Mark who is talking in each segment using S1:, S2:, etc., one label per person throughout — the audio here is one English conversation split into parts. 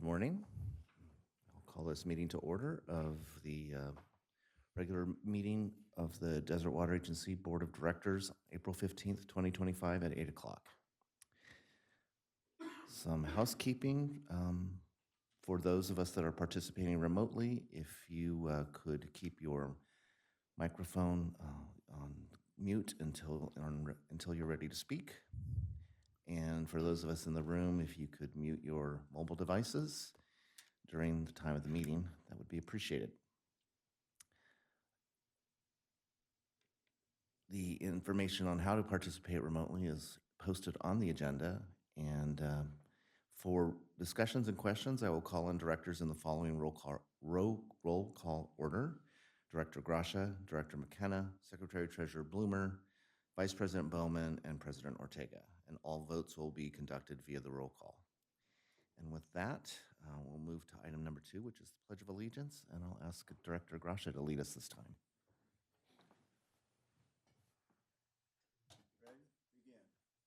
S1: morning. I'll call this meeting to order of the regular meeting of the Desert Water Agency Board of Directors, April 15th, 2025 at 8 o'clock. Some housekeeping for those of us that are participating remotely. If you could keep your microphone on mute until you're ready to speak. And for those of us in the room, if you could mute your mobile devices during the time of the meeting, that would be appreciated. The information on how to participate remotely is posted on the agenda. And for discussions and questions, I will call on directors in the following roll call order. Director Gracia, Director McKenna, Secretary Treasurer Bloomer, Vice President Bowman, and President Ortega. And all votes will be conducted via the roll call. And with that, we'll move to item number 2, which is the Pledge of Allegiance. And I'll ask Director Gracia to lead us this time.
S2: Ready? Begin.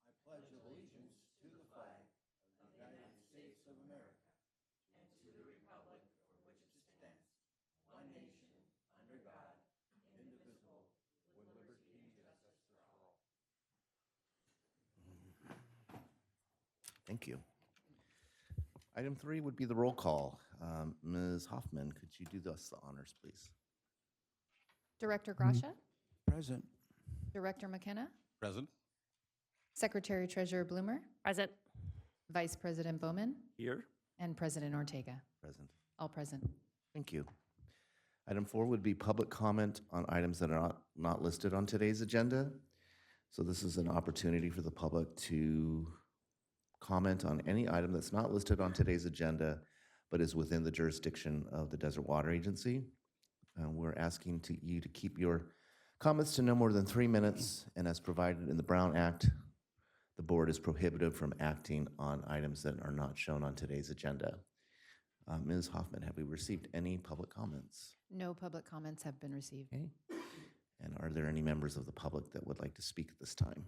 S2: I pledge allegiance to the flag of the United States of America and to the republic for which it stands, one nation, under God, indivisible, with liberty and justice for all.
S1: Thank you. Item 3 would be the roll call. Ms. Hoffman, could you do us the honors, please?
S3: Director Gracia,
S2: Present.
S3: Director McKenna,
S4: Present.
S3: Secretary Treasurer Bloomer,
S5: Present.
S3: Vice President Bowman,
S4: Here.
S3: and President Ortega.
S1: Present.
S3: All present.
S1: Thank you. Item 4 would be public comment on items that are not listed on today's agenda. So this is an opportunity for the public to comment on any item that's not listed on today's agenda, but is within the jurisdiction of the Desert Water Agency. We're asking you to keep your comments to no more than 3 minutes, and as provided in the Brown Act, the board is prohibited from acting on items that are not shown on today's agenda. Ms. Hoffman, have we received any public comments?
S3: No public comments have been received.
S1: Okay. And are there any members of the public that would like to speak at this time?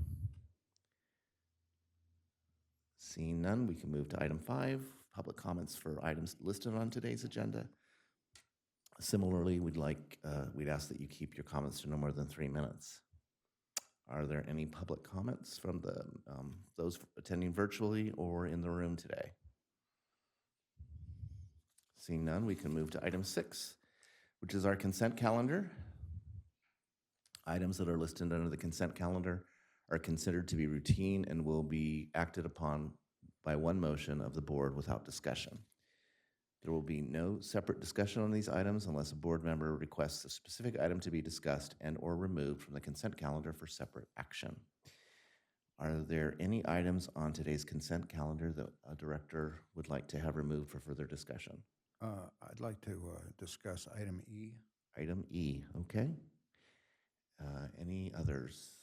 S1: Seeing none, we can move to item 5, public comments for items listed on today's agenda. Similarly, we'd ask that you keep your comments to no more than 3 minutes. Are there any public comments from those attending virtually or in the room today? Seeing none, we can move to item 6, which is our consent calendar. Items that are listed under the consent calendar are considered to be routine and will be acted upon by one motion of the board without discussion. There will be no separate discussion on these items unless a board member requests a specific item to be discussed and/or removed from the consent calendar for separate action. Are there any items on today's consent calendar that a director would like to have removed for further discussion?
S2: I'd like to discuss item E.
S1: Item E, okay. Any others?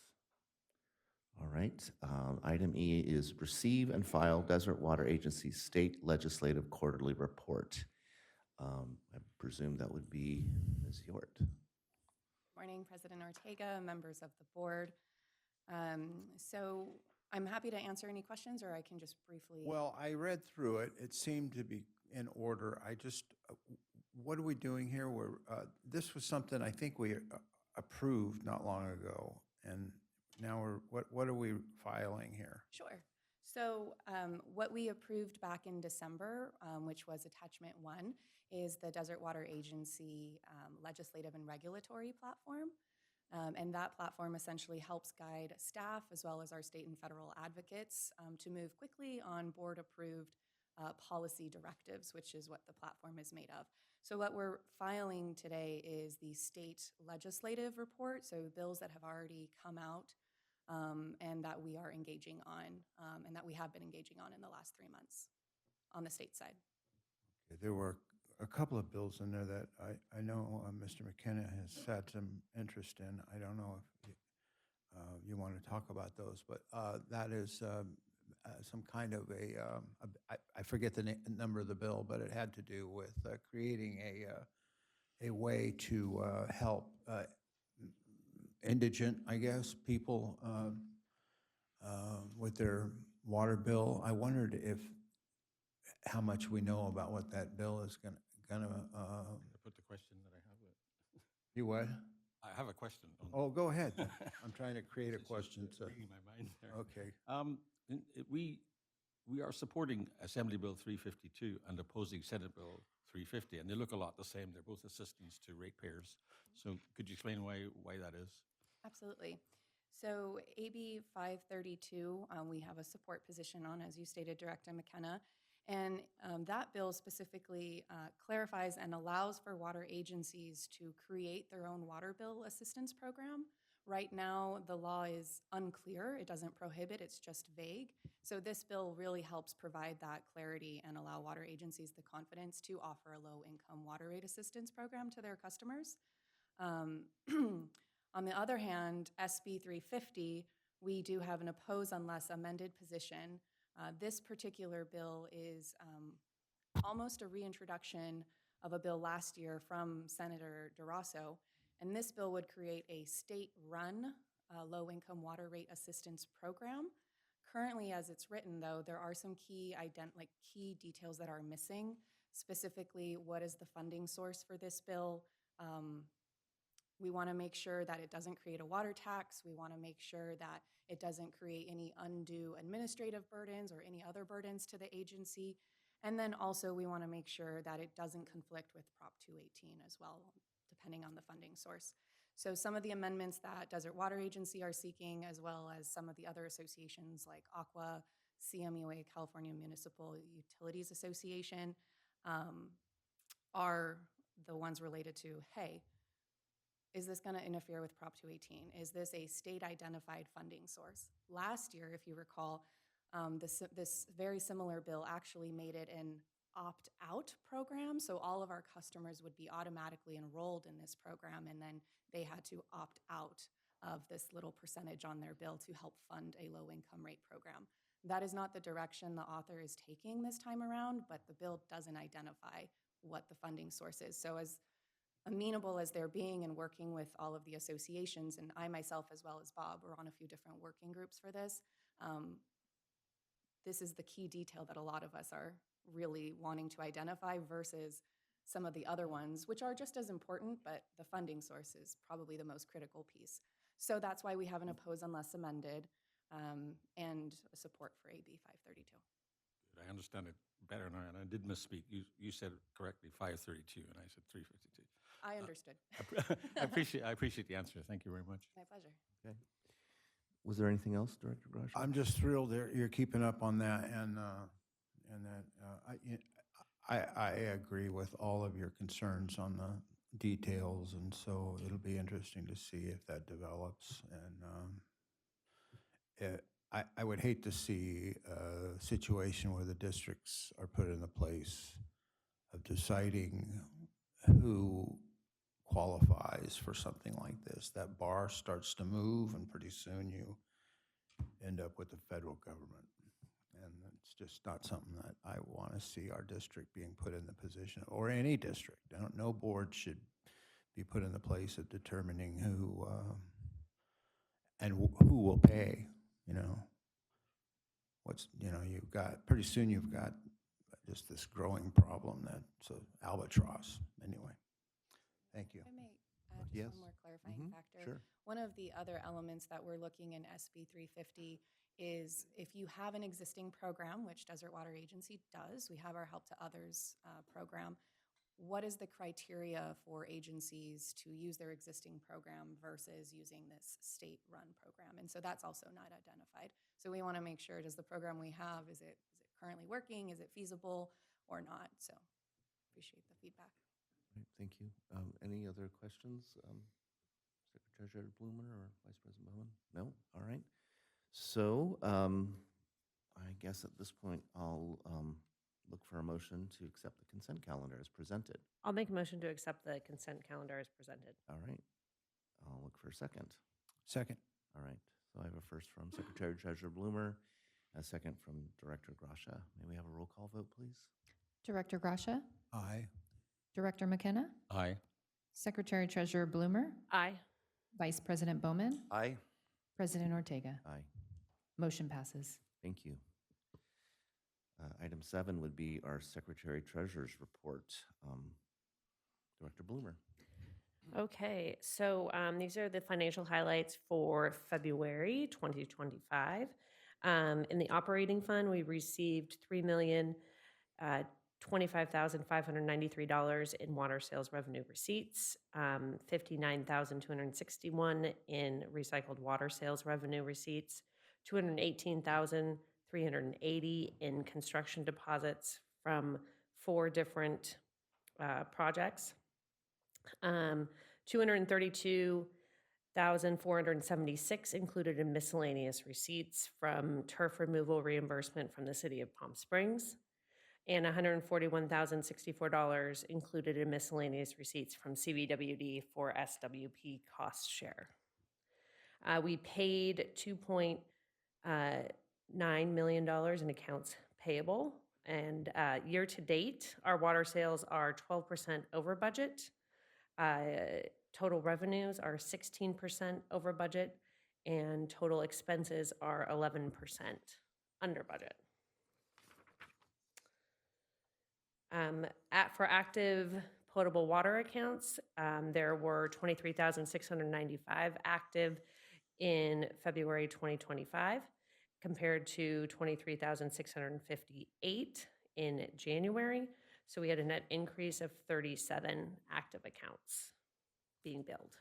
S1: All right. Item E is receive and file Desert Water Agency State Legislative Quarterly Report. I presume that would be Ms. Yort.
S5: Good morning, President Ortega, members of the board. So I'm happy to answer any questions, or I can just briefly.
S2: Well, I read through it. It seemed to be in order. I just, what are we doing here? This was something I think we approved not long ago, and now what are we filing here?
S5: Sure. So what we approved back in December, which was attachment 1, is the Desert Water Agency legislative and regulatory platform. And that platform essentially helps guide staff as well as our state and federal advocates to move quickly on board-approved policy directives, which is what the platform is made of. So what we're filing today is the state legislative report, so bills that have already come out and that we are engaging on and that we have been engaging on in the last 3 months on the state side.
S2: There were a couple of bills in there that I know Mr. McKenna has had some interest in. I don't know if you want to talk about those, but that is some kind of I forget the number of the bill, but it had to do with creating a way to help indigent, I guess, people with their water bill. I wondered if how much we know about what that bill is gonna,
S4: I put the question that I have.
S2: you what?
S4: I have a question.
S2: Oh, go ahead. I'm trying to create a
S4: It's just,
S2: question, so,
S4: reading my mind there.
S2: okay.
S4: We are supporting Assembly Bill 352 and opposing Senate Bill 350, and they look a lot the same. They're both assistance to ratepayers. So could you explain why that is?
S5: Absolutely. So AB 532, we have a support position on, as you stated, Director McKenna. And that bill specifically clarifies and allows for water agencies to create their own water bill assistance program. Right now, the law is unclear. It doesn't prohibit, it's just vague. So this bill really helps provide that clarity and allow water agencies the confidence to offer a low-income water rate assistance program to their customers. On the other hand, SB 350, we do have an oppose unless amended position. This particular bill is almost a reintroduction of a bill last year from Senator DeRosso, and this bill would create a state-run low-income water rate assistance program. Currently, as it's written, though, there are some key details that are missing. Specifically, what is the funding source for this bill? We want to make sure that it doesn't create a water tax. We want to make sure that it doesn't create any undue administrative burdens or any other burdens to the agency. And then also we want to make sure that it doesn't conflict with Prop 218 as well, depending on the funding source. So some of the amendments that Desert Water Agency are seeking, as well as some of the other associations like AQUA, CMUA, California Municipal Utilities Association, are the ones related to, hey, is this going to interfere with Prop 218? Is this a state-identified funding source? Last year, if you recall, this very similar bill actually made it an opt-out program, so all of our customers would be automatically enrolled in this program, and then they had to opt out of this little percentage on their bill to help fund a low-income rate program. That is not the direction the author is taking this time around, but the bill doesn't identify what the funding source is. So as amenable as they're being and working with all of the associations, and I myself as well as Bob, we're on a few different working groups for this. This is the key detail that a lot of us are really wanting to identify versus some of the other ones, which are just as important, but the funding source is probably the most critical piece. So that's why we have an oppose unless amended and a support for AB 532.
S4: Good, I understand it better now, and I did misspeak. You said correctly 532, and I said 352.
S5: I understood.
S4: I appreciate the answer. Thank you very much.
S5: My pleasure.
S1: Okay. Was there anything else, Director Grasha?
S2: I'm just thrilled that you're keeping up on that, and that I agree with all of your concerns on the details, and so it'll be interesting to see if that develops. And I would hate to see a situation where the districts are put in the place of deciding who qualifies for something like this. That bar starts to move, and pretty soon you end up with the federal government. And it's just not something that I want to see our district being put in the position, or any district. No board should be put in the place of determining who and who will pay. You've got, pretty soon you've got just this growing problem that's an albatross. Anyway, thank you.
S5: If I may add just
S1: Yes.
S5: one more clarifying factor.
S1: Sure.
S5: One of the other elements that we're looking in SB 350 is if you have an existing program, which Desert Water Agency does, we have our Help to Others program. What is the criteria for agencies to use their existing program versus using this state-run program? And so that's also not identified. So we want to make sure, does the program we have, is it currently working? Is it feasible or not? So appreciate the feedback.
S1: Right, thank you. Any other questions, Secretary Treasurer Bloomer or Vice President Bowman? No? All right. So I guess at this point, I'll look for a motion to accept the consent calendar as presented.
S6: I'll make a motion to accept the consent calendar as presented.
S1: All right. I'll look for a second.
S2: Second.
S1: All right. So I have a first from Secretary Treasurer Bloomer, a second from Director Grasha. May we have a roll call vote, please?
S3: Director Grasha,
S2: Aye.
S3: Director McKenna,
S4: Aye.
S3: Secretary Treasurer Bloomer,
S6: Aye.
S3: Vice President Bowman,
S1: Aye.
S3: President Ortega.
S1: Aye.
S3: Motion passes.
S1: Thank you. Item 7 would be our Secretary Treasurer's report. Director Bloomer.
S6: Okay, so these are the financial highlights for February 2025. In the operating fund, we received $3,025,593 in water sales revenue receipts, $59,261 in recycled water sales revenue receipts, $218,380 in construction deposits from 4 different projects. 232,476 included in miscellaneous receipts from turf removal reimbursement from the city of Palm Springs, and $141,064 included in miscellaneous receipts from CVWD for SWP cost share. We paid $2.9 million in accounts payable, and year to date, our water sales are 12% over budget. Total revenues are 16% over budget, and total expenses are 11% under budget. For active potable water accounts, there were 23,695 active in February 2025, compared to 23,658 in January. So we had a net increase of 37 active accounts being billed.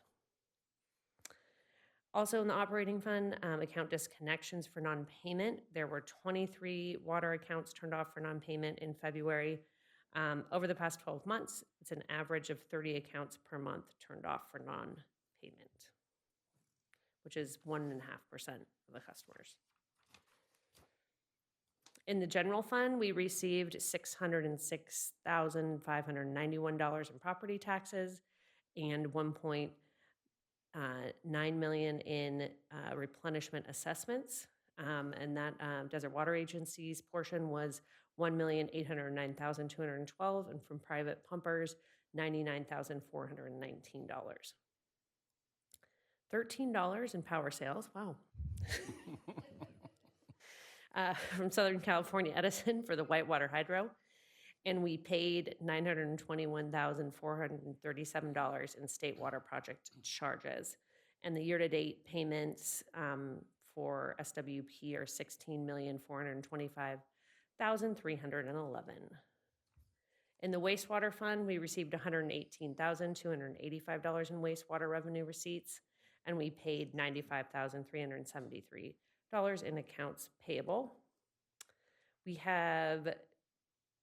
S6: Also in the operating fund, account disconnections for non-payment. There were 23 water accounts turned off for non-payment in February. Over the past 12 months, it's an average of 30 accounts per month turned off for non-payment, which is 1.5% of the customers. In the general fund, we received $606,591 in property taxes and $1.9 million in replenishment assessments. And that Desert Water Agency's portion was $1,809,212, and from private pumpers, $99,419. $13 in power sales, wow. From Southern California Edison for the Whitewater Hydro, and we paid $921,437 in state water project charges. And the year-to-date payments for SWP are $16,425,311. In the wastewater fund, we received $118,285 in wastewater revenue receipts, and we paid $95,373 in accounts payable. We have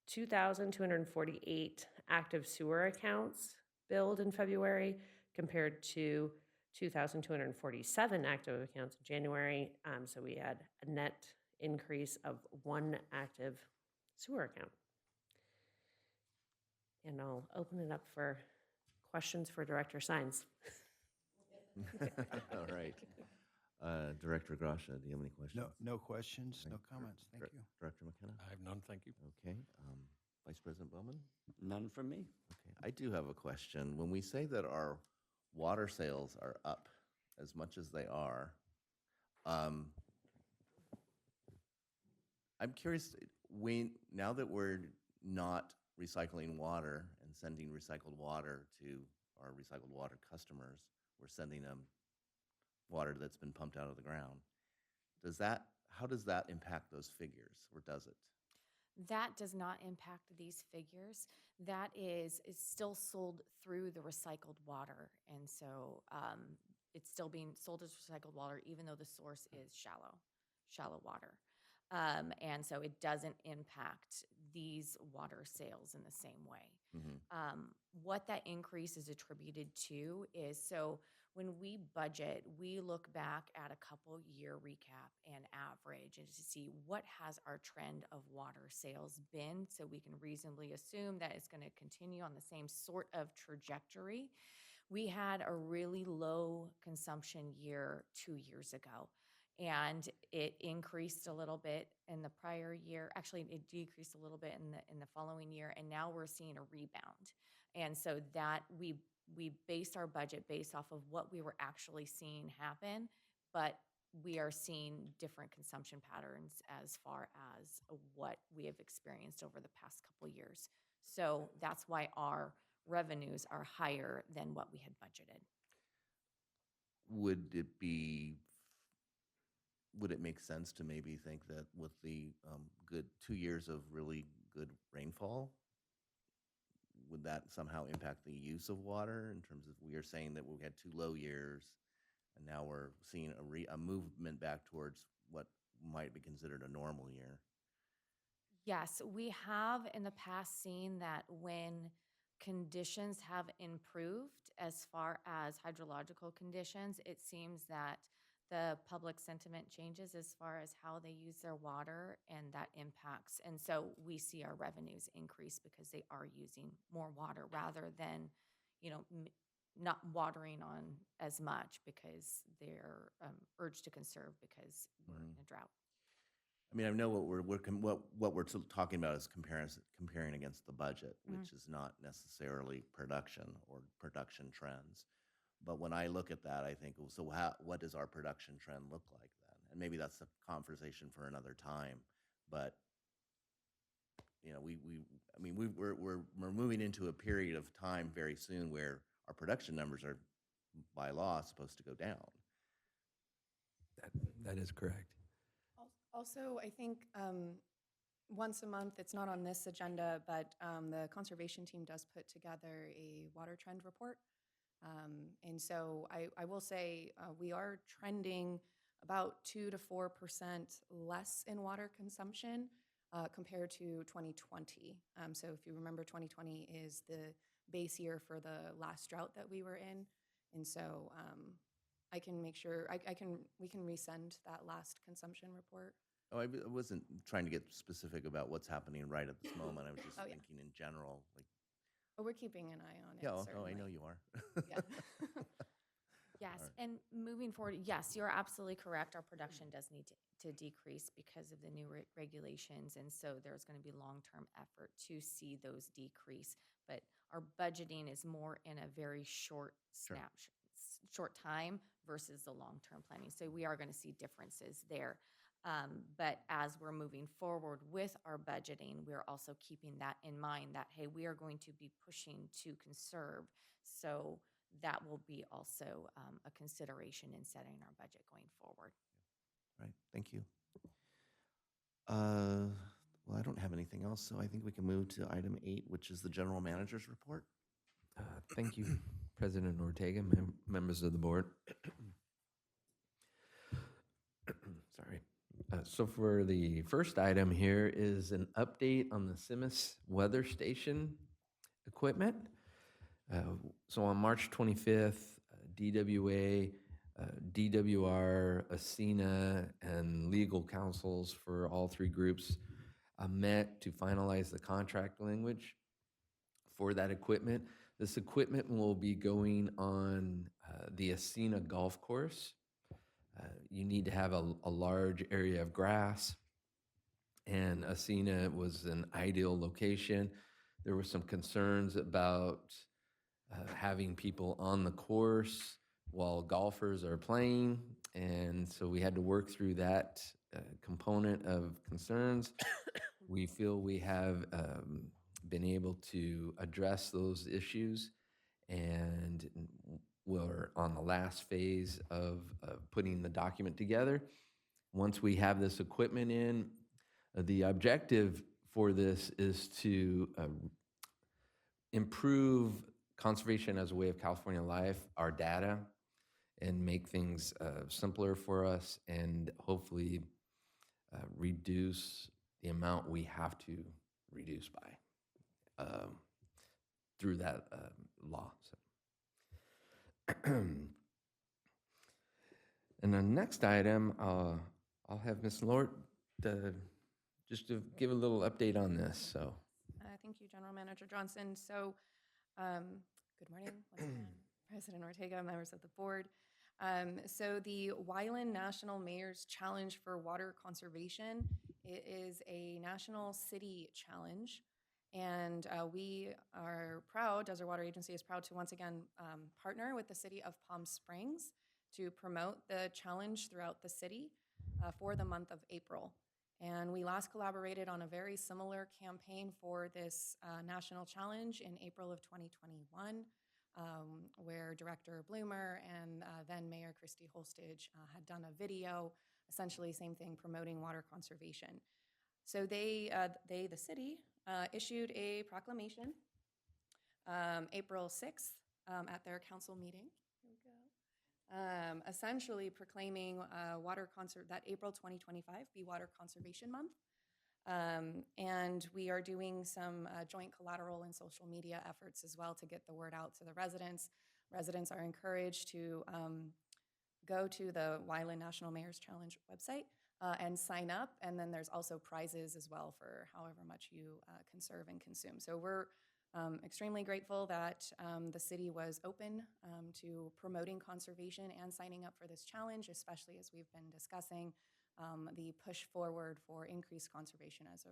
S6: 2,248 active sewer accounts billed in February, compared to 2,247 active accounts in January. So we had a net increase of 1 active sewer account. And I'll open it up for questions for Director Sines.
S1: All right. Director Grasha, do you have any questions?
S2: No questions, no comments. Thank you.
S1: Director McKenna?
S4: I have none, thank you.
S1: Okay. Vice President Bowman?
S7: None from me.
S1: Okay. I do have a question. When we say that our water sales are up as much as they are, I'm curious, now that we're not recycling water and sending recycled water to our recycled water customers, we're sending them water that's been pumped out of the ground. How does that impact those figures, or does it?
S5: That does not impact these figures. That is still sold through the recycled water. And so it's still being sold as recycled water, even though the source is shallow water. And so it doesn't impact these water sales in the same way.
S1: Mm-hmm.
S5: What that increase is attributed to is, so when we budget, we look back at a couple year recap and average and to see what has our trend of water sales been, so we can reasonably assume that it's going to continue on the same sort of trajectory. We had a really low consumption year 2 years ago, and it increased a little bit in the prior year. Actually, it decreased a little bit in the following year, and now we're seeing a rebound. And so that we based our budget based off of what we were actually seeing happen, but
S7: we are seeing different consumption patterns as far as what we have experienced over the past couple years. So that's why our revenues are higher than what we had budgeted.
S1: Would it make sense to maybe think that with the good 2 years of really good rainfall, would that somehow impact the use of water in terms of, we are saying that we had 2 low years, and now we're seeing a movement back towards what might be considered a normal year?
S7: Yes, we have in the past seen that when conditions have improved as far as hydrological conditions, it seems that the public sentiment changes as far as how they use their water, and that impacts. And so we see our revenues increase because they are using more water rather than, not watering on as much because they're urged to conserve because we're in a drought.
S1: I mean, I know what we're talking about is comparing against the budget, which is not necessarily production or production trends. But when I look at that, I think, well, so what does our production trend look like then? And maybe that's a conversation for another time. But we're moving into a period of time very soon where our production numbers are, by law, supposed to go down.
S8: That is correct.
S5: Also, I think once a month, it's not on this agenda, but the conservation team does put together a water trend report. And so I will say we are trending about 2 to 4% less in water consumption compared to 2020. So if you remember, 2020 is the base year for the last drought that we were in. And so I can make sure we can resend that last consumption report.
S1: Oh, I wasn't trying to get specific about what's happening right at this moment. I was just
S5: Oh, yeah.
S1: thinking in general, like,
S5: Oh, we're keeping an eye on it.
S1: yeah, oh, I
S5: certainly.
S1: know you are.
S5: Yeah.
S7: Yes,
S1: All right.
S7: and moving forward, yes, you're absolutely correct. Our production does need to decrease because of the new regulations, and so there's going to be long-term effort to see those decrease. But our budgeting is more in a very short short time versus the long-term planning. So we are going to see differences there. But as we're moving forward with our budgeting, we're also keeping that in mind that, hey, we are going to be pushing to conserve. So that will be also a consideration in setting our budget going forward.
S1: Right, thank you. Well, I don't have anything else, so I think we can move to item 8, which is the general manager's report.
S8: Thank you, President Ortega, members of the board. Sorry. So for the first item here is an update on the Simis weather station equipment. So on March 25th, DWA, DWR, ASENA, and legal counsels for all 3 groups met to finalize the contract language for that equipment. This equipment will be going on the ASENA golf course. You need to have a large area of grass, and ASENA was an ideal location. There were some concerns about having people on the course while golfers are playing, and so we had to work through that component of concerns. We feel we have been able to address those issues, and we're on the last phase of putting the document together. Once we have this equipment in, the objective for this is to improve conservation as a way of California life, our data, and make things simpler for us, and hopefully reduce the amount we have to reduce by through that law. So. And the next item, I'll have Ms. Lort just to give a little update on this. So,
S5: Thank you, General Manager Johnson. So, good morning, once again, President Ortega, members of the board. So the Wyland National Mayor's Challenge for Water Conservation, it is a national city challenge. And we are proud, Desert Water Agency is proud to once again partner with the city of Palm Springs to promote the challenge throughout the city for the month of April. And we last collaborated on a very similar campaign for this national challenge in April of 2021, where Director Bloomer and then Mayor Christy Holstage had done a video, essentially same thing, promoting water conservation. So they, the city, issued a proclamation April 6th at their council meeting. Here we go. Essentially proclaiming that April 2025 be Water Conservation Month. And we are doing some joint collateral and social media efforts as well to get the word out to the residents. Residents are encouraged to go to the Wyland National Mayor's Challenge website and sign up. And then there's also prizes as well for however much you conserve and consume. So we're extremely grateful that the city was open to promoting conservation and signing up for this challenge, especially as we've been discussing the push forward for increased conservation as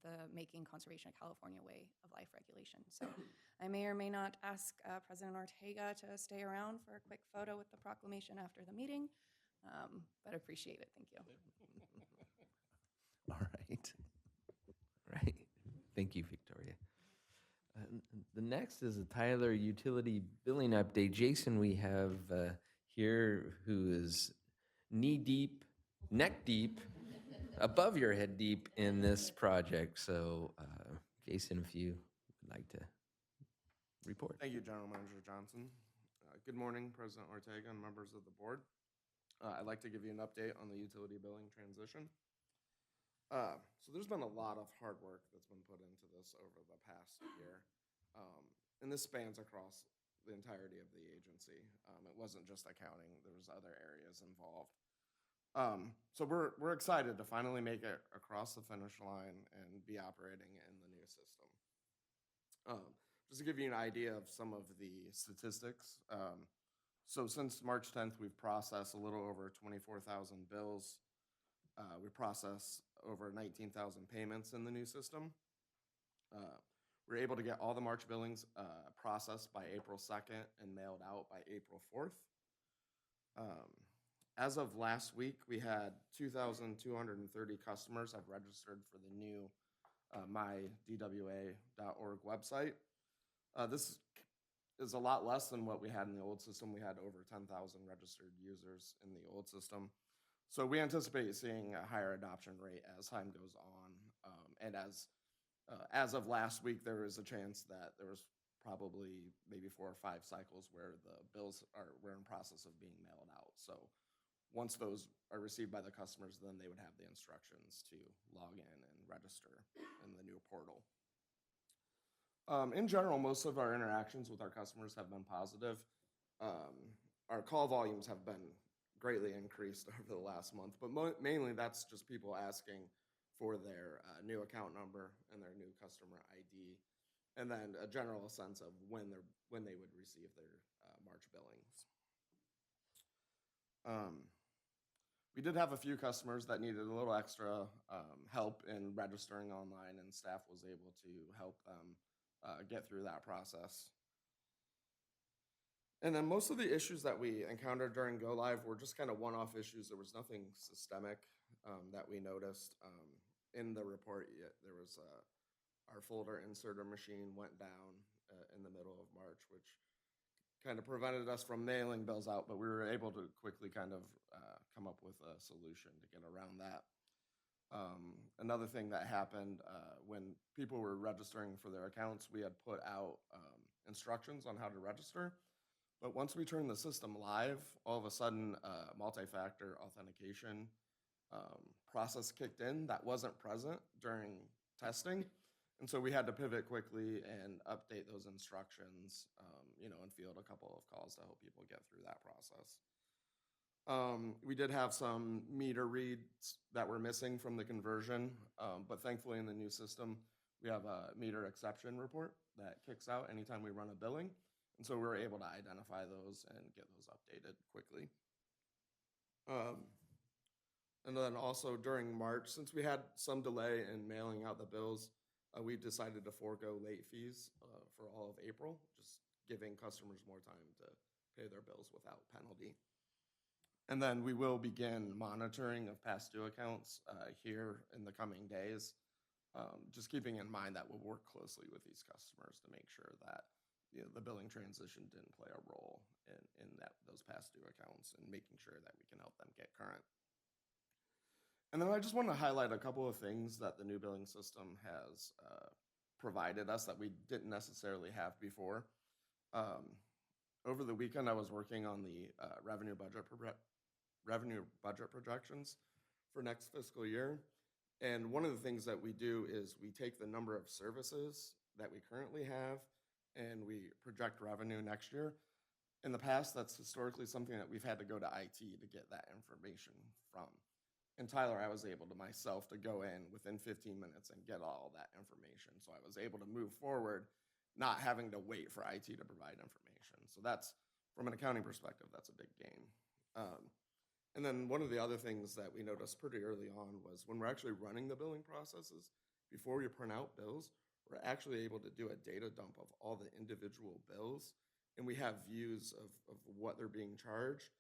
S5: the Making Conservation a California Way of Life regulation. So I may or may not ask President Ortega to stay around for a quick photo with the proclamation after the meeting, but appreciate it. Thank you.
S1: All right.
S8: Right. Thank you, Victoria. The next is a Tyler utility billing update. Jason, we have here who is knee deep, neck deep, above your head deep in this project. So, Jason, if you would like to report.
S9: Thank you, General Manager Johnson. Good morning, President Ortega and members of the board. I'd like to give you an update on the utility billing transition. So there's been a lot of hard work that's been put into this over the past year. And this spans across the entirety of the agency. It wasn't just accounting, there was other areas involved. So we're excited to finally make it across the finish line and be operating in the new system. Just to give you an idea of some of the statistics. So since March 10th, we've processed a little over 24,000 bills. We process over 19,000 payments in the new system. We're able to get all the March billings processed by April 2nd and mailed out by April 4th. As of last week, we had 2,230 customers have registered for the new mydwa.org website. This is a lot less than what we had in the old system. We had over 10,000 registered users in the old system. So we anticipate seeing a higher adoption rate as time goes on. And as of last week, there is a chance that there was probably maybe 4 or 5 cycles where the bills were in process of being mailed out. So once those are received by the customers, then they would have the instructions to log in and register in the new portal. In general, most of our interactions with our customers have been positive. Our call volumes have been greatly increased over the last month, but mainly that's just people asking for their new account number and their new customer ID, and then a general sense of when they would receive their March billings. We did have a few customers that needed a little extra help in registering online, and staff was able to help them get through that process. And then most of the issues that we encountered during Go Live were just kind of one-off issues. There was nothing systemic that we noticed. In the report, there was our folder inserter machine went down in the middle of March, which kind of prevented us from mailing bills out, but we were able to quickly kind of come up with a solution to get around that. Another thing that happened when people were registering for their accounts, we had put out instructions on how to register. But once we turned the system live, all of a sudden, multi-factor authentication process kicked in that wasn't present during testing. And so we had to pivot quickly and update those instructions, and field a couple of calls to help people get through that process. We did have some meter reads that were missing from the conversion, but thankfully in the new system, we have a meter exception report that kicks out anytime we run a billing. And so we were able to identify those and get those updated quickly. And then also during March, since we had some delay in mailing out the bills, we decided to forego late fees for all of April, just giving customers more time to pay their bills without penalty. And then we will begin monitoring of past due accounts here in the coming days. Just keeping in mind that we'll work closely with these customers to make sure that the billing transition didn't play a role in those past due accounts and making sure that we can help them get current. And then I just want to highlight a couple of things that the new billing system has provided us that we didn't necessarily have before. Over the weekend, I was working on the revenue budget projections for next fiscal year. And one of the things that we do is we take the number of services that we currently have and we project revenue next year. In the past, that's historically something that we've had to go to IT to get that information from. And Tyler, I was able to myself to go in within 15 minutes and get all that information. So I was able to move forward, not having to wait for IT to provide information. So that's, from an accounting perspective, that's a big gain. And then one of the other things that we noticed pretty early on was when we're actually running the billing processes, before we print out bills, we're actually able to do a data dump of all the individual bills, and we have views of what they're being charged.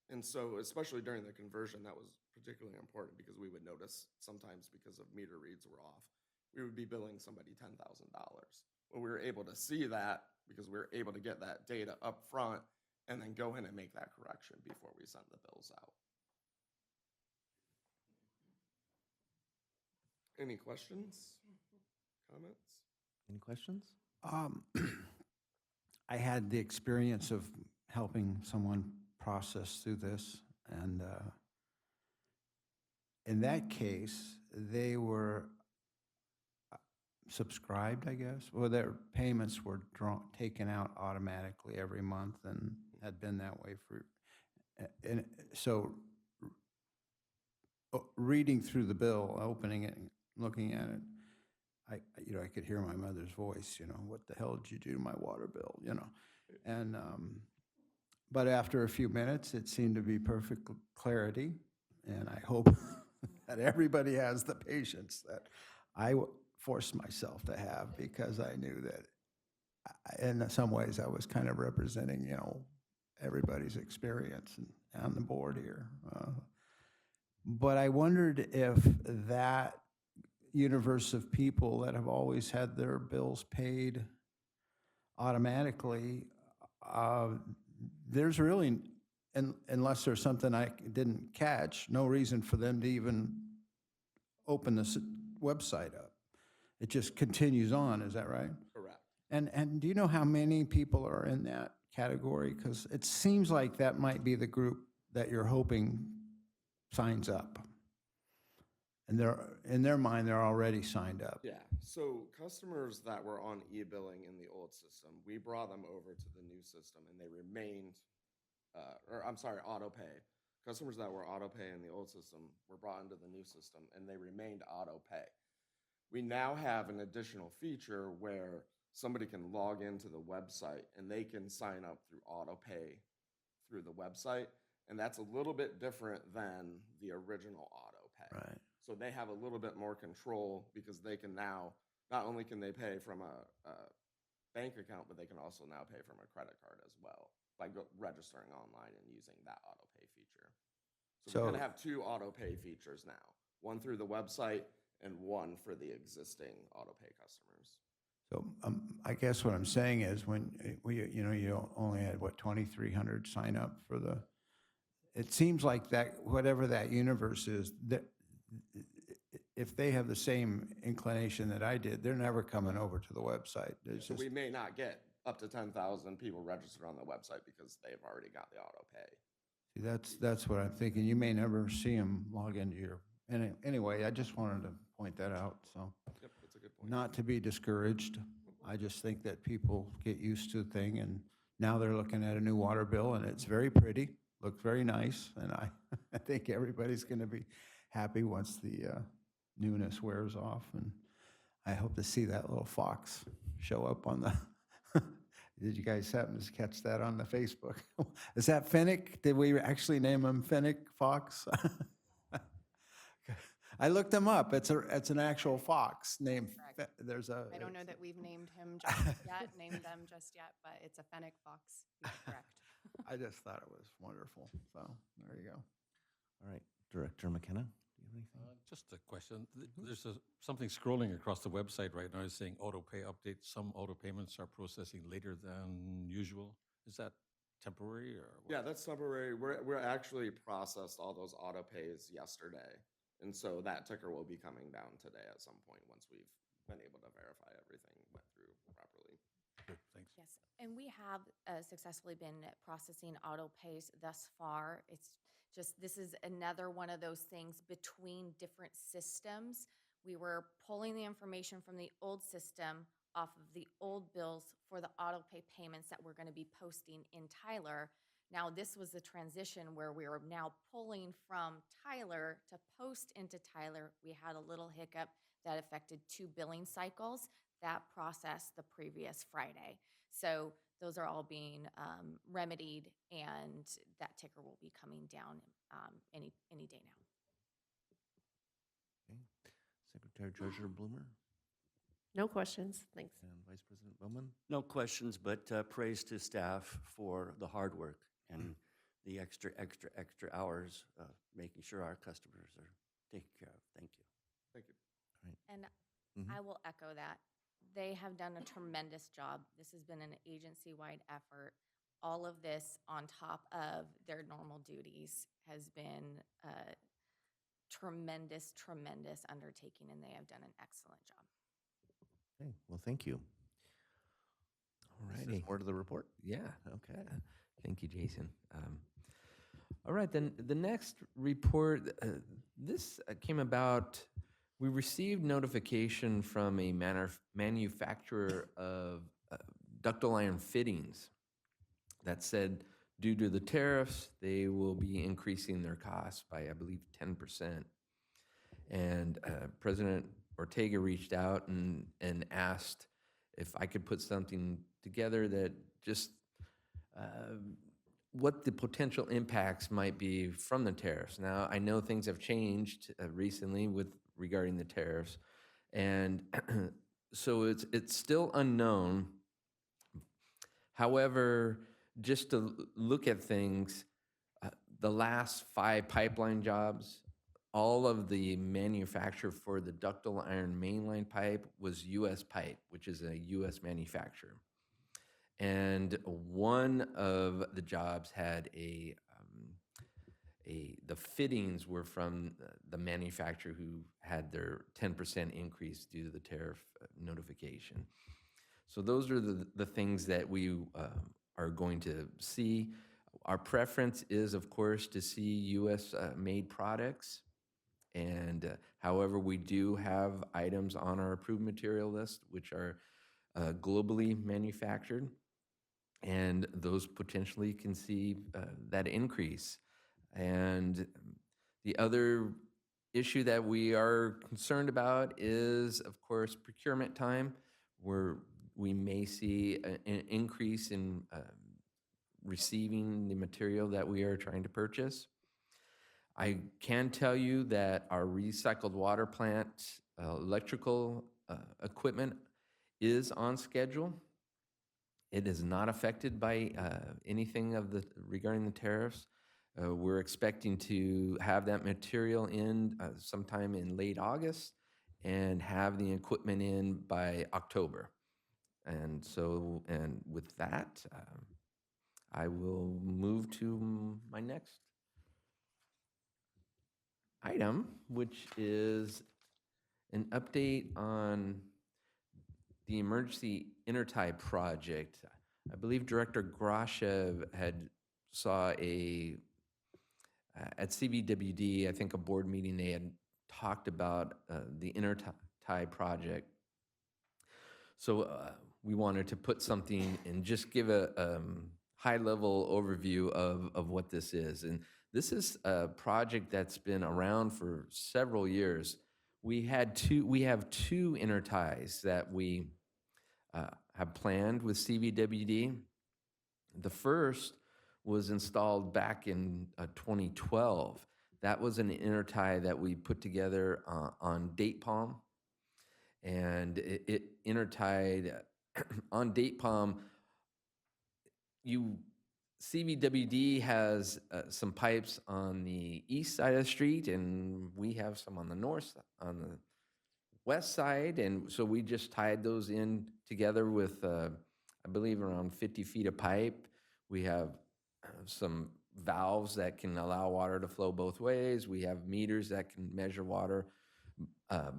S9: And so, especially during the conversion, that was particularly important because we would notice sometimes because of meter reads were off, we would be billing somebody $10,000. Well, we were able to see that because we were able to get that data up front and then go in and make that correction before we send the bills out. Any questions, comments?
S1: Any questions?
S2: I had the experience of helping someone process through this, and in that case, they were subscribed, I guess. Well, their payments were taken out automatically every month and had been that way for, and so reading through the bill, opening it, and looking at it, I could hear my mother's voice, what the hell did you do to my water bill, and but after a few minutes, it seemed to be perfect clarity, and I hope that everybody has the patience that I forced myself to have, because I knew that in some ways I was kind of representing, everybody's experience on the board here. But I wondered if that universe of people that have always had their bills paid automatically, there's really, unless there's something I didn't catch, no reason for them to even open this website up. It just continues on, is that right?
S9: Correct.
S2: And do you know how many people are in that category? Because it seems like that might be the group that you're hoping signs up. And in their mind, they're already signed up.
S9: Yeah, so customers that were on e-billing in the old system, we brought them over to the new system and they remained, auto pay. Customers that were auto pay in the old system were brought into the new system and they remained auto pay. We now have an additional feature where somebody can log into the website and they can sign up through auto pay through the website. And that's a little bit different than the original auto pay.
S2: Right.
S9: So they have a little bit more control because they can now, not only can they pay from a bank account, but they can also now pay from a credit card as well by registering online and using that auto pay feature. So we're going to have two auto pay features now, one through the website and one for the existing auto pay customers.
S2: So I guess what I'm saying is when you only had, 2,300 sign up for the, it seems like that, whatever that universe is, that if they have the same inclination that I did, they're never coming over to the website.
S9: So we may not get up to 10,000 people registered on the website because they've already got the auto pay.
S2: See, that's what I'm thinking. You may never see them log into your, anyway, I just wanted to point that out, so.
S9: Yep, that's a good point.
S2: Not to be discouraged. I just think that people get used to the thing, and now they're looking at a new water bill, and it's very pretty, looks very nice, and I think everybody's going to be happy once the newness wears off, and I hope to see that little fox show up on the, did you guys happen to catch that on the Facebook? Is that Finnick? Did we actually name him Finnick Fox? I looked him up. It's an actual fox named, there's a.
S5: I don't know that we've named them just yet, but it's a fennec fox. You're correct.
S2: I just thought it was wonderful. So there you go.
S1: All right, Director McKenna, do you have anything?
S4: Just a question. There's something scrolling across the website right now saying auto pay update. Some auto payments are processing later than usual. Is that temporary or? What?
S9: Yeah, that's temporary. We're actually processed all those auto pays yesterday. And so that ticker will be coming down today at some point once we've been able to verify everything went through properly.
S4: Good, thanks.
S7: Yes, and we have successfully been processing auto pays thus far. It's just, this is another one of those things between different systems. We were pulling the information from the old system off of the old bills for the auto pay payments that we're going to be posting in Tyler. Now, this was the transition where we are now pulling from Tyler to post into Tyler. We had a little hiccup that affected 2 billing cycles. That process the previous Friday. So those are all being remedied, and that ticker will be coming down any day now.
S1: Okay. Secretary Treasurer Bloomer
S6: No questions, thanks.
S1: and Vice President Bowman.
S10: No questions, but praise to staff for the hard work and the extra hours making sure our customers are taken care of. Thank you.
S9: Thank you.
S5: And
S1: Mhm.
S5: I will echo that. They have done a tremendous job. This has been an agency-wide effort. All of this on top of their normal duties has been a tremendous, tremendous undertaking, and they have done an excellent job.
S1: Okay, well, thank you.
S8: All
S1: Is there
S8: righty.
S1: more to the report?
S8: Yeah.
S1: Okay.
S8: Thank you, Jason. All right, then the next report, this came about, we received notification from a manufacturer of ductile iron fittings that said due to the tariffs, they will be increasing their costs by, I believe, 10%. And President Ortega reached out and asked if I could put something together that just what the potential impacts might be from the tariffs. Now, I know things have changed recently regarding the tariffs, and so it's still unknown. However, just to look at things, the last 5 pipeline jobs, all of the manufacturer for the ductile iron mainline pipe was U.S. Pipe, which is a U.S. manufacturer. And one of the jobs had the fittings were from the manufacturer who had their 10% increase due to the tariff notification. So those are the things that we are going to see. Our preference is, of course, to see U.S. Made products. And however, we do have items on our approved material list which are globally manufactured, and those potentially can see that increase. And the other issue that we are concerned about is, of course, procurement time, where we may see an increase in receiving the material that we are trying to purchase. I can tell you that our recycled water plant electrical equipment is on schedule. It is not affected by anything regarding the tariffs. We're expecting to have that material in sometime in late August and have the equipment in by October. And with that, I will move to my next item, which is an update on the emergency intertie project. I believe Director Grasha saw at CVWD, I think a board meeting, they had talked about the intertie project. So we wanted to put something and just give a high-level overview of what this is. And this is a project that's been around for several years. We have two interties that we have planned with CVWD. The first was installed back in 2012. That was an intertie that we put together on date palm, and it intertied on date palm. CVWD has some pipes on the east side of the street, and we have some on the on the west side. And so we just tied those in together with, I believe, around 50 feet of pipe. We have some valves that can allow water to flow both ways. We have meters that can measure water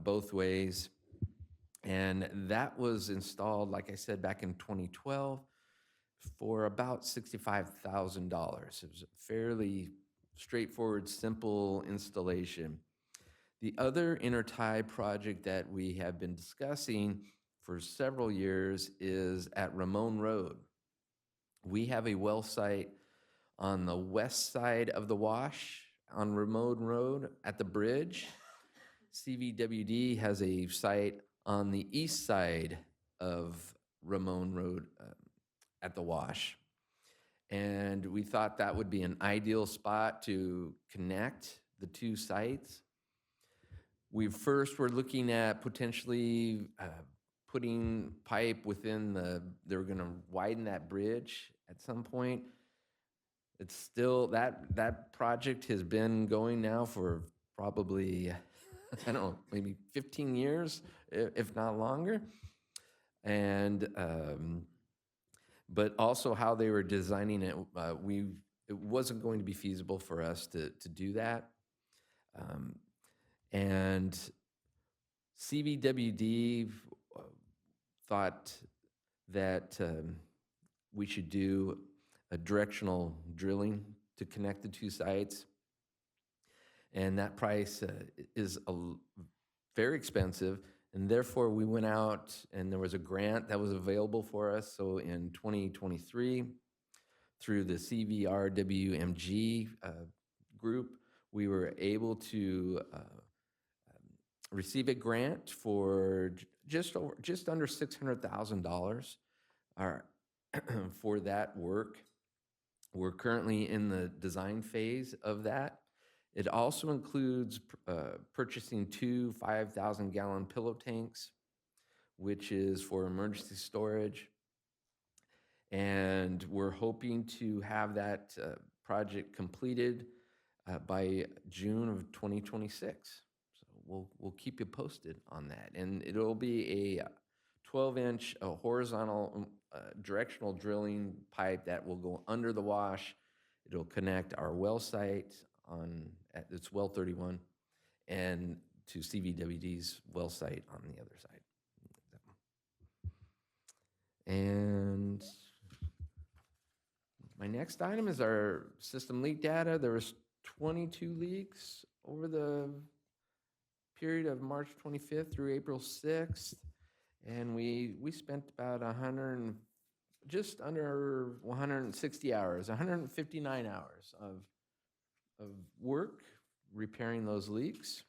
S8: both ways. And that was installed, like I said, back in 2012 for about $65,000. It was a fairly straightforward, simple installation. The other intertie project that we have been discussing for several years is at Ramon Road. We have a well site on the west side of the wash on Ramon Road at the bridge. CVWD has a site on the east side of Ramon Road at the wash. And we thought that would be an ideal spot to connect the two sites. We first were looking at potentially putting pipe within they were going to widen that bridge at some point. It's still, that project has been going now for probably, I don't know, maybe 15 years, if not longer. And, but also how they were designing it, it wasn't going to be feasible for us to do that. And CVWD thought that we should do a directional drilling to connect the two sites. And that price is very expensive. And therefore, we went out and there was a grant that was available for us. So in 2023, through the CVRWMG group, we were able to receive a grant for just under $600,000 for that work. We're currently in the design phase of that. It also includes purchasing 2 5,000-gallon pillow tanks, which is for emergency storage. And we're hoping to have that project completed by June of 2026. So we'll keep you posted on that. And it'll be a 12-inch horizontal directional drilling pipe that will go under the wash. It'll connect our well site at its well 31 and to CVWD's well site on the other side. And my next item is our system leak data. There was 22 leaks over the period of March 25th through April 6th. And we spent about just under 160 hours, 159 hours of work repairing those leaks.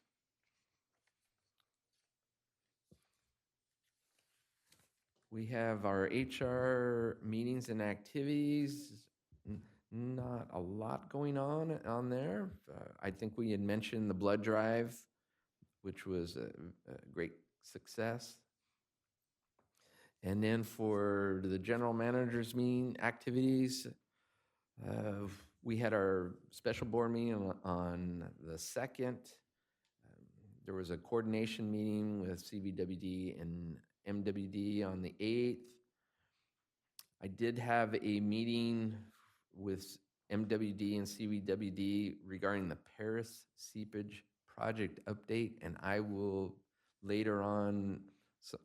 S8: We have our HR meetings and activities. Not a lot going on there. I think we had mentioned the blood drive, which was a great success. And then for the general manager's meeting activities, we had our special board meeting on the 2nd. There was a coordination meeting with CVWD and MWD on the 8th. I did have a meeting with MWD and CVWD regarding the Paris seepage project update, and I will later on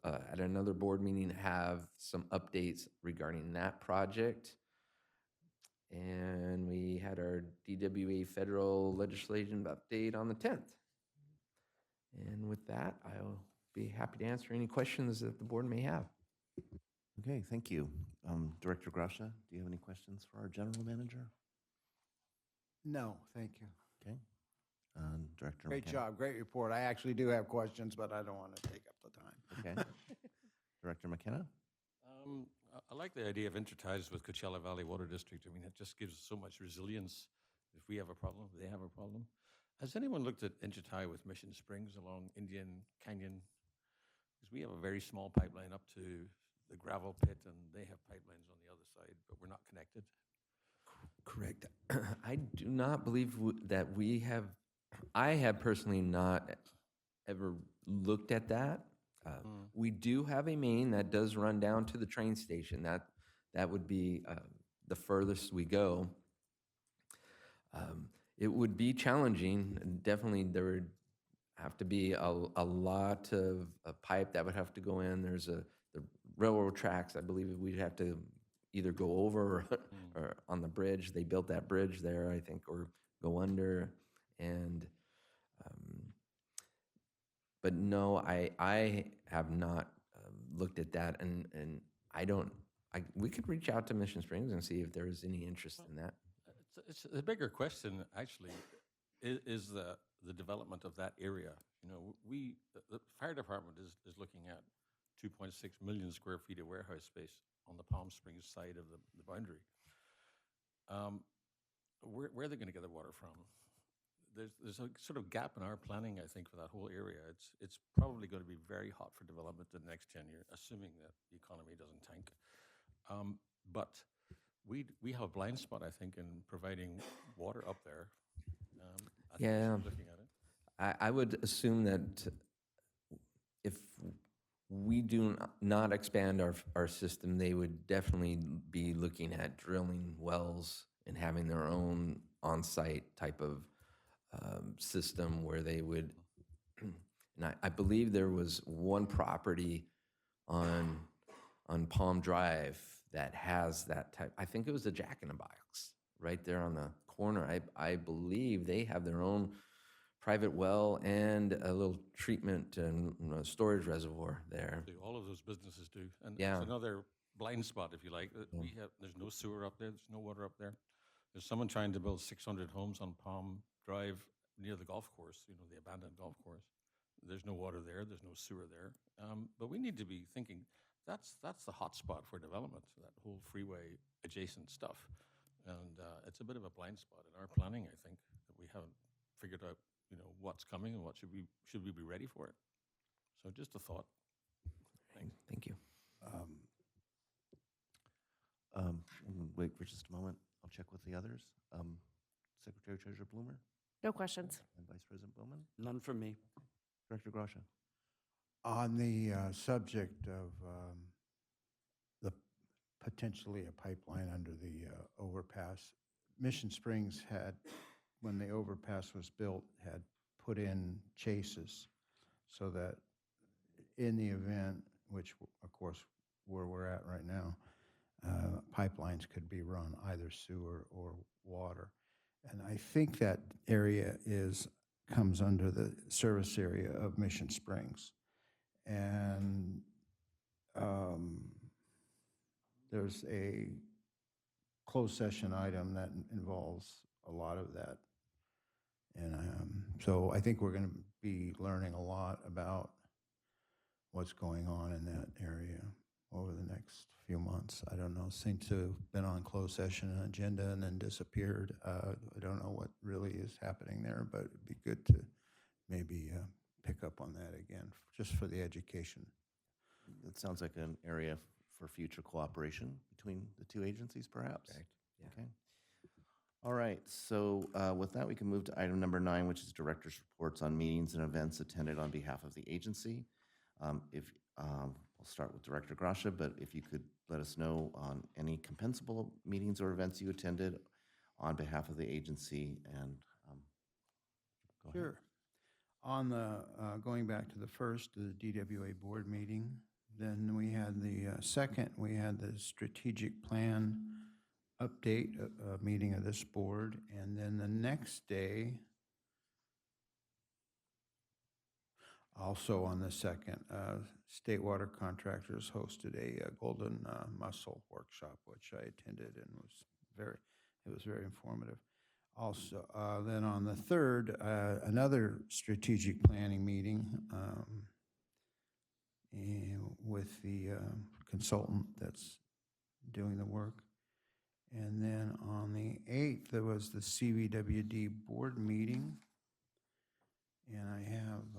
S8: at another board meeting have some updates regarding that project. And we had our DWA federal legislation update on the 10th. And with that, I'll be happy to answer any questions that the board may have.
S1: Okay, thank you. Director Gracia, do you have any questions for our general manager?
S2: No, thank you.
S1: Okay. Director
S2: Great
S1: McKenna.
S2: job, great report. I actually do have questions, but I don't want to take up the time.
S1: Okay. Director McKenna?
S4: I like the idea of interties with Coachella Valley Water District. I mean, it just gives so much resilience. If we have a problem, they have a problem. Has anyone looked at intertie with Mission Springs along Indian Canyon? Because we have a very small pipeline up to the gravel pit, and they have pipelines on the other side, but we're not connected.
S8: Correct. I do not believe that we have, I have personally not ever looked at that. We do have a main that does run down to the train station. That would be the furthest we go. It would be challenging. Definitely, there would have to be a lot of pipe that would have to go in. There's the railroad tracks. I believe we'd have to either go over or on the bridge. They built that bridge there, I think, or go under. And but no, I have not looked at that, and I don't. We could reach out to Mission Springs and see if there is any interest in that.
S4: It's a bigger question, actually, is the development of that area. You know, the fire department is looking at 2.6 million square feet of warehouse space on the Palm Springs side of the boundary. Where are they going to get the water from? There's a sort of gap in our planning, I think, for that whole area. It's probably going to be very hot for development in the next 10 years, assuming that the economy doesn't tank. But we have a blind spot, I think, in providing water up there. I think we
S8: Yeah.
S4: should be looking at it.
S8: I would assume that if we do not expand our system, they would definitely be looking at drilling wells and having their own on-site type of system where they would, and I believe there was one property on Palm Drive that has that type. I think it was the Jack in the Box right there on the corner. I believe they have their own private well and a little treatment and storage reservoir there.
S4: All of those businesses do. And
S8: Yeah.
S4: it's another blind spot, if you like. That there's no sewer up there. There's no water up there. There's someone trying to build 600 homes on Palm Drive near the golf course, you know, the abandoned golf course. There's no water there. There's no sewer there. But we need to be thinking that's the hot spot for development, that whole freeway adjacent stuff. And it's a bit of a blind spot in our planning, I think, that we haven't figured out, you know, what's coming and what should we be ready for it. So just a thought. Thanks.
S8: Thank you.
S1: Wait for just a moment. I'll check with the others. Secretary Treasurer Bloomer
S6: No questions.
S1: and Vice President Bowman.
S10: None from me.
S1: Director Grasha.
S2: On the subject of the potentially a pipeline under the overpass, Mission Springs had, when the overpass was built, had put in chases so that in the event, which of course where we're at right now, pipelines could be run, either sewer or water. And I think that area comes under the service area of Mission Springs. And there's a closed session item that involves a lot of that. And so I think we're going to be learning a lot about what's going on in that area over the next few months. I don't know, seems to have been on closed session agenda and then disappeared. I don't know what really is happening there, but it'd be good to maybe pick up on that again, just for the education.
S1: That sounds like an area for future cooperation between the two agencies, perhaps.
S8: Correct. Yeah.
S1: Okay. All right. So with that, we can move to item number 9, which is director's reports on meetings and events attended on behalf of the agency. We'll start with Director Grasha, but if you could let us know on any compensable meetings or events you attended on behalf of the agency, and go ahead.
S2: Sure. On the, going back to the first, the DWA board meeting, then we had the second, we had the strategic plan update, meeting of this board, and then the next day, also on the second, State Water Contractors hosted a Golden Mussel workshop, which I attended and it was very informative. Also, then on the third, another strategic planning meeting with the consultant that's doing the work. And then on the 8th, there was the CVWD board meeting. And I have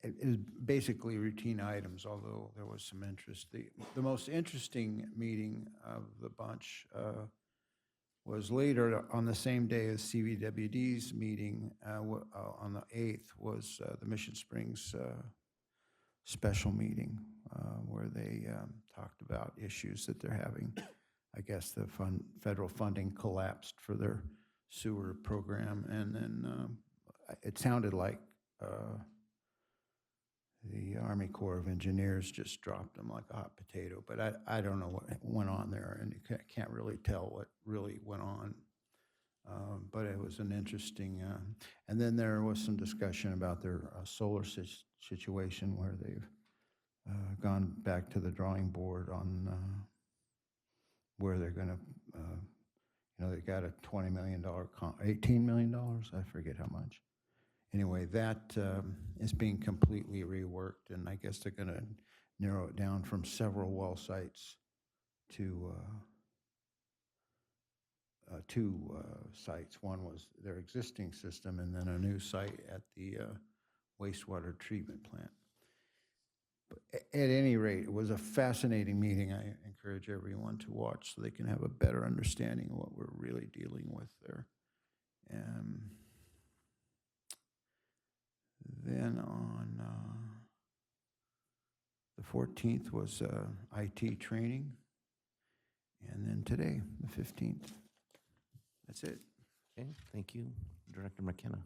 S2: it is basically routine items, although there was some interest. The most interesting meeting of the bunch was later on the same day as CVWD's meeting, on the 8th, was the Mission Springs special meeting, where they talked about issues that they're having. I guess the federal funding collapsed for their sewer program, and then it sounded like the Army Corps of Engineers just dropped them like a hot potato, but I don't know what went on there, and you can't really tell what really went on. But it was an interesting, and then there was some discussion about their solar situation, where they've gone back to the drawing board on where they're going to, they got a $20 million, $18 million, I forget how much. Anyway, that is being completely reworked, and I guess they're going to narrow it down from several well sites to two sites. One was their existing system, and then a new site at the wastewater treatment plant. But at any rate, it was a fascinating meeting. I encourage everyone to watch so they can have a better understanding of what we're really dealing with there. Then on the 14th was IT training. And then today, the 15th. That's it.
S1: Okay, thank you. Director McKenna.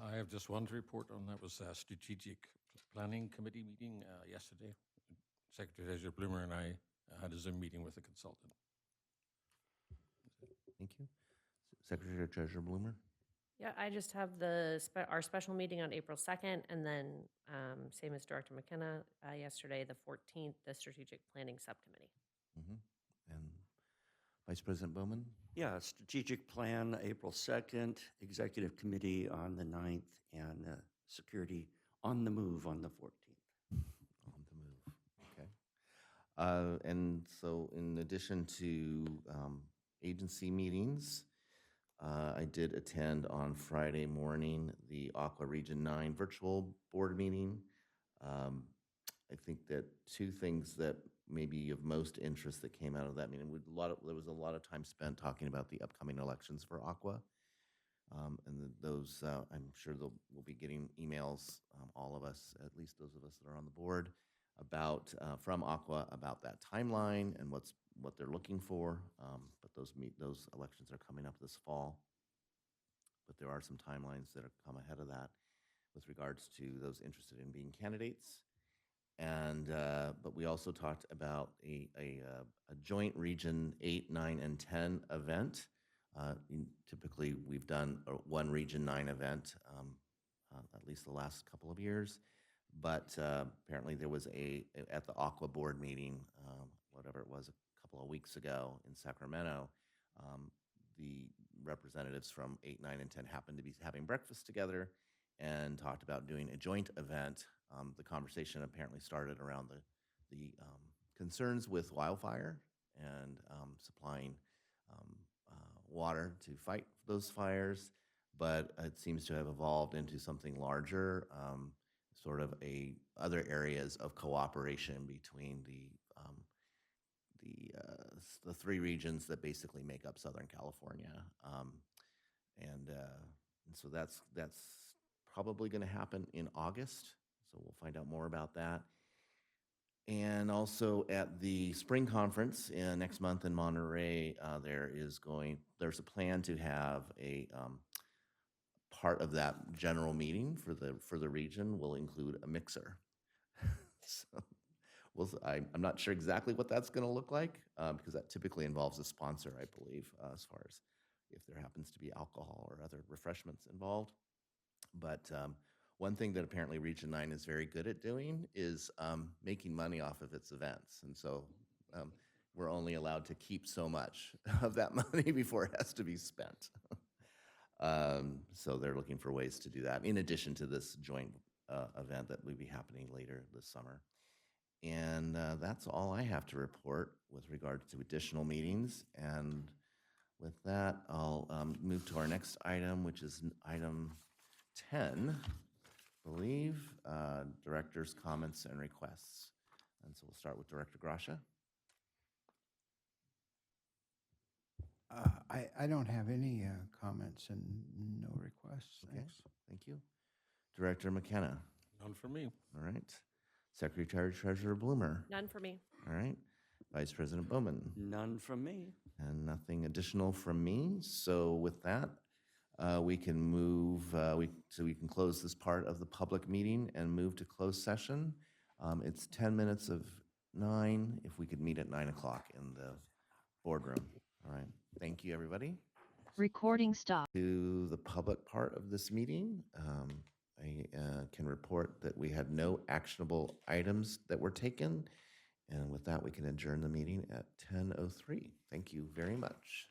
S4: I have just one to report on. That was a strategic planning committee meeting yesterday. Secretary Treasurer Bloomer and I had a Zoom meeting with a consultant.
S1: Thank you. Secretary Treasurer Bloomer.
S6: Yeah, I just have our special meeting on April 2nd, and then same as Director McKenna, yesterday, the 14th, the Strategic Planning Subcommittee.
S1: And Vice President Bowman.
S10: Yeah, strategic plan, April 2nd, executive committee on the 9th, and security on the move on the 14th.
S1: On the move, okay. And so in addition to agency meetings, I did attend on Friday morning the Aqua Region 9 virtual board meeting. I think that two things that may be of most interest that came out of that meeting, there was a lot of time spent talking about the upcoming elections for Aqua. And those, I'm sure we'll be getting emails, all of us, at least those of us that are on the board, about from Aqua about that timeline and what they're looking for. But those elections are coming up this fall. But there are some timelines that have come ahead of that with regards to those interested in being candidates. And but we also talked about a joint Region 8, 9, and 10 event. Typically, we've done one Region 9 event, at least the last couple of years. But apparently there was at the Aqua board meeting, whatever it was, a couple of weeks ago in Sacramento, the representatives from 8, 9, and 10 happened to be having breakfast together and talked about doing a joint event. The conversation apparently started around the concerns with wildfire and supplying water to fight those fires, but it seems to have evolved into something larger, sort of other areas of cooperation between the three regions that basically make up Southern California, and so that's probably going to happen in August. So we'll find out more about that. And also at the spring conference next month in Monterey, there's a plan to have a part of that general meeting for the region will include a mixer. So I'm not sure exactly what that's going to look like because that typically involves a sponsor, I believe, as far as if there happens to be alcohol or other refreshments involved. But one thing that apparently Region 9 is very good at doing is making money off of its events. And so we're only allowed to keep so much of that money before it has to be spent. So they're looking for ways to do that, in addition to this joint event that will be happening later this summer. And that's all I have to report with regards to additional meetings. And with that, I'll move to our next item, which is item 10, believe, director's comments and requests. And so we'll start with Director Gracia.
S2: I don't have any comments and no requests.
S1: Okay,
S2: Thanks.
S1: thank you. Director McKenna.
S4: None for me.
S1: All right. Secretary Treasurer Bloomer.
S6: None for me.
S1: All right. Vice President Bowman.
S10: None from me.
S1: And nothing additional from me. So with that, we can move, so we can close this part of the public meeting and move to closed session. It's 10 minutes of 9, if we could meet at 9 o'clock in the boardroom. All right. Thank you, everybody.
S11: Recording stop.
S1: To the public part of this meeting, I can report that we had no actionable items that were taken. And with that, we can adjourn the meeting at 10:03. Thank you very much.